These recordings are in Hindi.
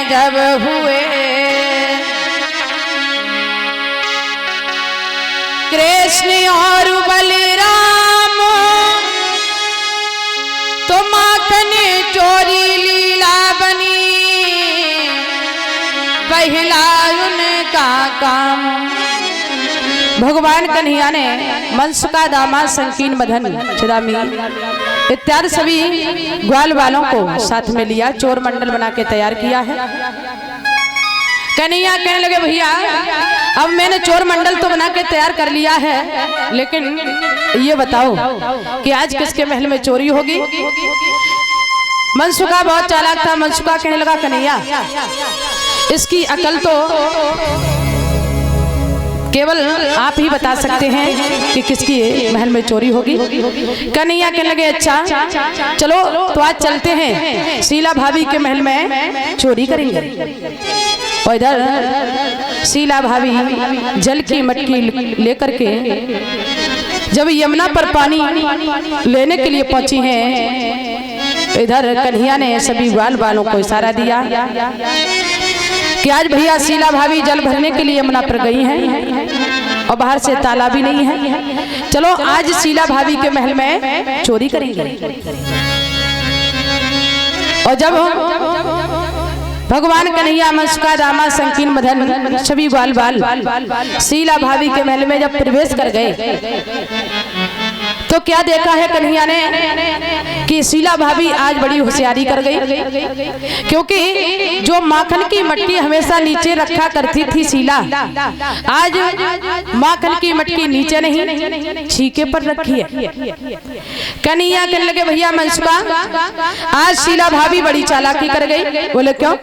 जब हुए कृष्ण और बलराम तो माखन चोरी लीला बनी पहला उनका काम। भगवान कन्हैया ने मनसुका दामाद संकीर्ण मदन चिदामी इत्यादि सभी ग्वाल वालों को साथ में लिया, चोर मंडल बना के तैयार किया है। कन्हैया कहने लगे भैया अब मैंने चोर मंडल तो बना के तैयार कर लिया है, लेकिन ये बताओ कि आज किसके महल में चोरी होगी। मनसुका बहुत चालाक था। मनसुका कहने लगा कन्हैया इसकी अकल तो केवल आप ही बता सकते हैं कि किसकी महल में चोरी होगी। कन्हैया कहने लगे अच्छा चलो तो आज चलते हैं शीला भाभी के महल में चोरी करेंगे। और इधर शीला भाभी जल की मटकी लेकर के जब यमुना पर पानी लेने के लिए पहुंची हैं, इधर कन्हैया ने सभी ग्वाल वालों को इशारा दिया कि आज भैया शीला भाभी जल भरने के लिए यमुना पर गई हैं और बाहर से ताला भी नहीं है, चलो आज शीला भाभी के महल में चोरी करेंगे। और जब भगवान कन्हैया मनसुका दामाद संकीर्ण मदन सभी ग्वाल बाल शीला भाभी के महल में जब प्रवेश कर गए तो क्या देखा है कन्हैया ने कि शीला भाभी आज बड़ी होशियारी कर गई, क्योंकि जो माखन की मटकी हमेशा नीचे रखा करती थी शीला, आज माखन की मटकी नीचे नहीं छीके पर रखी है। कन्हैया कहने लगे भैया मनसुका आज शीला भाभी बड़ी चालाकी कर गई। बोले क्यों?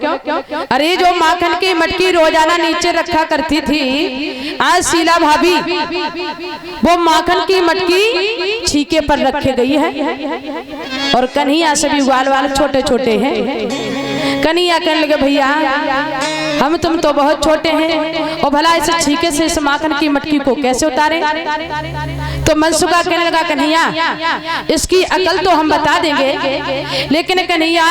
अरे जो माखन की मटकी रोजाना नीचे रखा करती थी, आज शीला भाभी वो माखन की मटकी छीके पर रखे गई है। और कन्हैया सभी ग्वाल वाल छोटे छोटे हैं। कन्हैया कहने लगे भैया हम तुम तो बहुत छोटे हैं और भला इस छीके से इस माखन की मटकी को कैसे उतारे। तो मनसुका कहने लगा कन्हैया इसकी अकल तो हम बता देंगे, लेकिन कन्हैया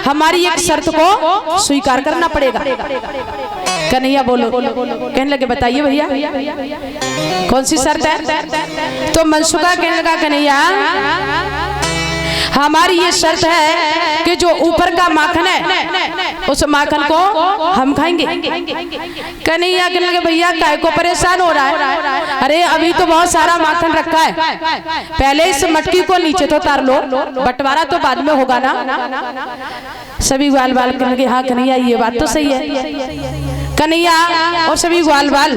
हमारी एक शर्त को स्वीकार करना पड़ेगा। कन्हैया बोलो। कहने लगे बताइए भैया कौन सी शर्त है। तो मनसुका कहने लगा कन्हैया हमारी ये शर्त है कि जो ऊपर का माखन है उस माखन को हम खाएंगे। कन्हैया कहने लगे भैया काहे को परेशान हो रहा है, अरे अभी तो बहुत सारा माखन रखा है, पहले इस मटकी को नीचे तो उतार लो, बंटवारा तो बाद में होगा ना। सभी ग्वाल बाल कहने लगे हाँ कन्हैया ये बात तो सही है। कन्हैया और सभी ग्वाल बाल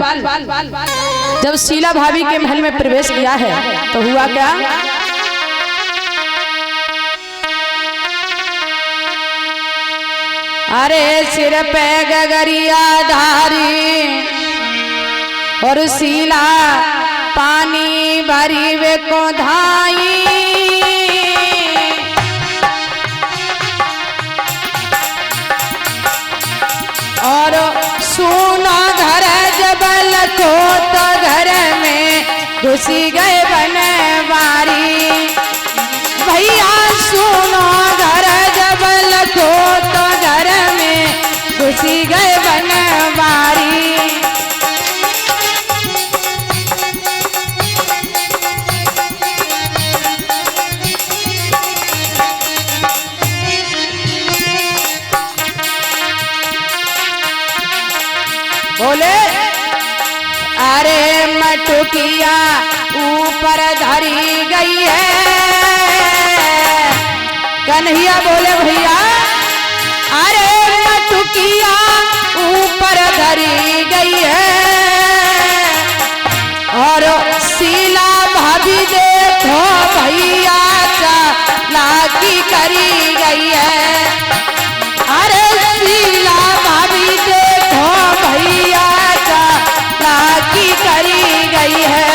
जब शीला भाभी के महल में प्रवेश किया है तो हुआ क्या, अरे सिर पे गगरिया धारी और शीला पानी भरी वे को धाई, और सुना घर जबल को तो घर में घुसी गए बनवारी। भैया सुनो घर जबल को तो घर में घुसी गए बनवारी। बोले अरे मटुकिया ऊपर धरी गई है। कन्हैया बोले भैया अरे मटुकिया ऊपर धरी गई है, और शीला भाभी देखो भैया चालाकी करी गई है। अरे शीला भाभी देखो भैया चालाकी करी गई है।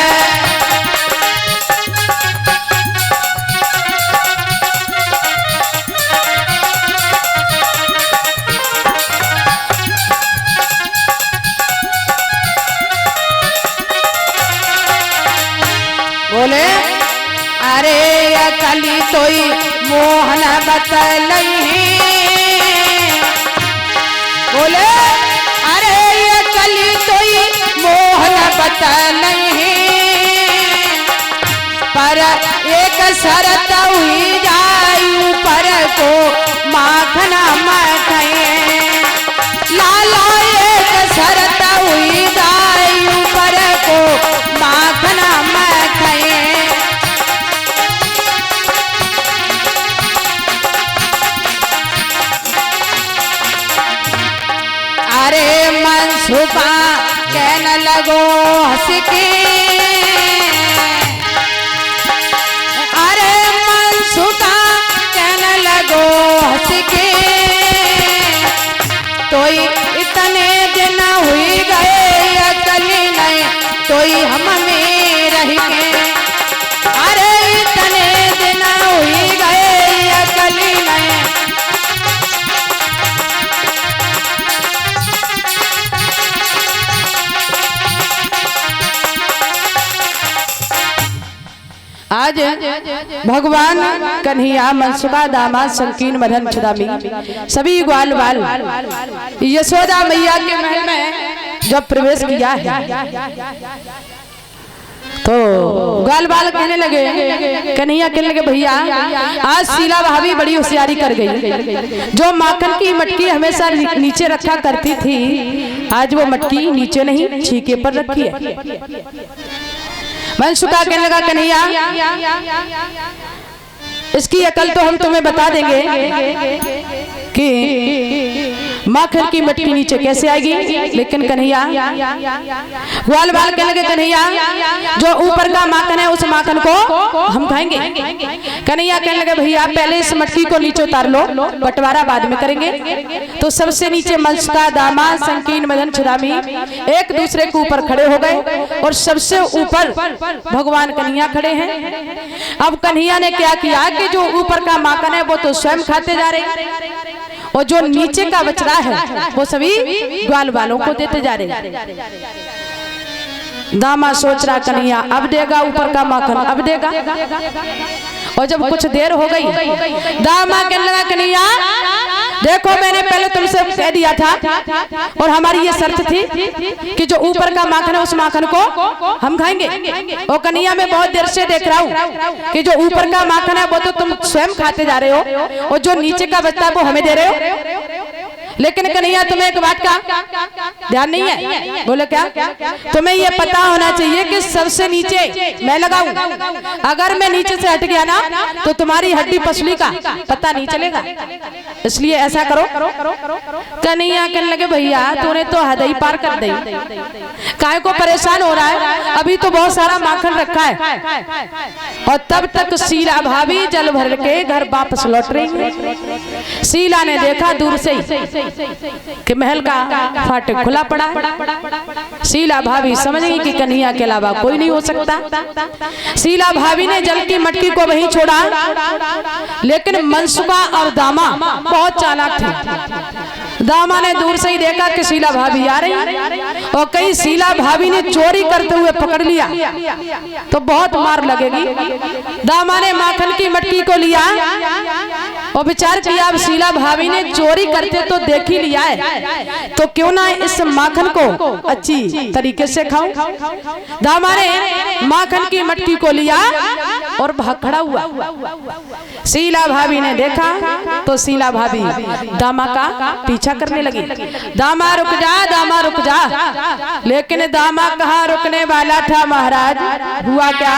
बोले अरे अकली तोई मोहन बतलई बोले अरे ये कली तो मोहन बता नहीं, पर एक शरत हुई जाई ऊपर को माखना मखाए। लाला एक शरत हुई जाई ऊपर को माखना मखाए। अरे मनसूबा कहने लगो हंस के, अरे मनसूबा कहने लगो हंस के, तो इतने दिन हुई गए अकली नहीं तो हम में रह गए। अरे इतने दिन हुई गए अकली नहीं। आज भगवान कन्हैया मनसूबा दामाद संकीर्ण मदन छुदामी सभी ग्वाल बाल यशोदा मैया के महल में जब प्रवेश किया है तो ग्वाल बाल कहने लगे, कन्हैया कहने लगे भैया आज शीला भाभी बड़ी होशियारी कर गई। जो माखन की मटकी हमेशा नीचे रखा करती थी, आज वो मटकी नीचे नहीं छीके पर रखी है। मनसूबा कहने लगा कन्हैया इसकी अकल तो हम तुम्हें बता देंगे कि माखन की मटकी नीचे कैसे आएगी। लेकिन कन्हैया ग्वाल बाल कहने लगे कन्हैया जो ऊपर का माखन है उस माखन को हम खाएंगे। कन्हैया कहने लगे भैया पहले इस मटकी को नीचे उतार लो, बंटवारा बाद में करेंगे। तो सबसे नीचे मनसूबा दामाद संकीर्ण मदन छुदामी एक दूसरे के ऊपर खड़े हो गए और सबसे ऊपर भगवान कन्हैया खड़े हैं। अब कन्हैया ने क्या किया कि जो ऊपर का माखन है वो तो स्वयं खाते जा रहे और जो नीचे का बच रहा है वो सभी ग्वाल वालों को देते जा रहे। दामाद सोच रहा कन्हैया अब देगा ऊपर का माखन, अब देगा। और जब कुछ देर हो गई दामाद कहने लगा कन्हैया देखो मैंने पहले तुमसे कह दिया था और हमारी ये शर्त थी कि जो ऊपर का माखन है उस माखन को हम खाएंगे। और कन्हैया मैं बहुत देर से देख रहा हूँ कि जो ऊपर का माखन है वो तो तुम स्वयं खाते जा रहे हो और जो नीचे का बचता है वो हमें दे रहे हो। लेकिन कन्हैया तुम्हें एक बात का ध्यान नहीं है। बोले क्या? तुम्हें ये पता होना चाहिए कि सबसे नीचे मैं लगाऊं, अगर मैं नीचे से हट गया ना तो तुम्हारी हड्डी पसली का पता नहीं चलेगा, इसलिए ऐसा करो। कन्हैया कहने लगे भैया तूने तो हद ही पार कर दी, काय को परेशान हो रहा है, अभी तो बहुत सारा माखन रखा है। और तब तक शीला भाभी जल भर के घर वापस लौट रही। शीला ने देखा दूर से कि महल का फाटक खुला पड़ा। शीला भाभी समझ गई कि कन्हैया के अलावा कोई नहीं हो सकता। शीला भाभी ने जल की मटकी को वहीं छोड़ा, लेकिन मनसूबा और दामा बहुत चालाक थे। दामा ने दूर से ही देखा कि शीला भाभी आ रही और कहीं शीला भाभी ने चोरी करते हुए पकड़ लिया तो बहुत मार लगेगी। दामा ने माखन की मटकी को लिया और विचार किया अब शीला भाभी ने चोरी करते तो देख ही लिया है, तो क्यों ना इस माखन को अच्छी तरीके से खाऊं। दामा ने माखन की मटकी को लिया और भाग खड़ा हुआ। शीला भाभी ने देखा तो शीला भाभी दामा का पीछा करने लगी। दामा रुक जा, दामा रुक जा। लेकिन दामा कहाँ रुकने वाला था महाराज। हुआ क्या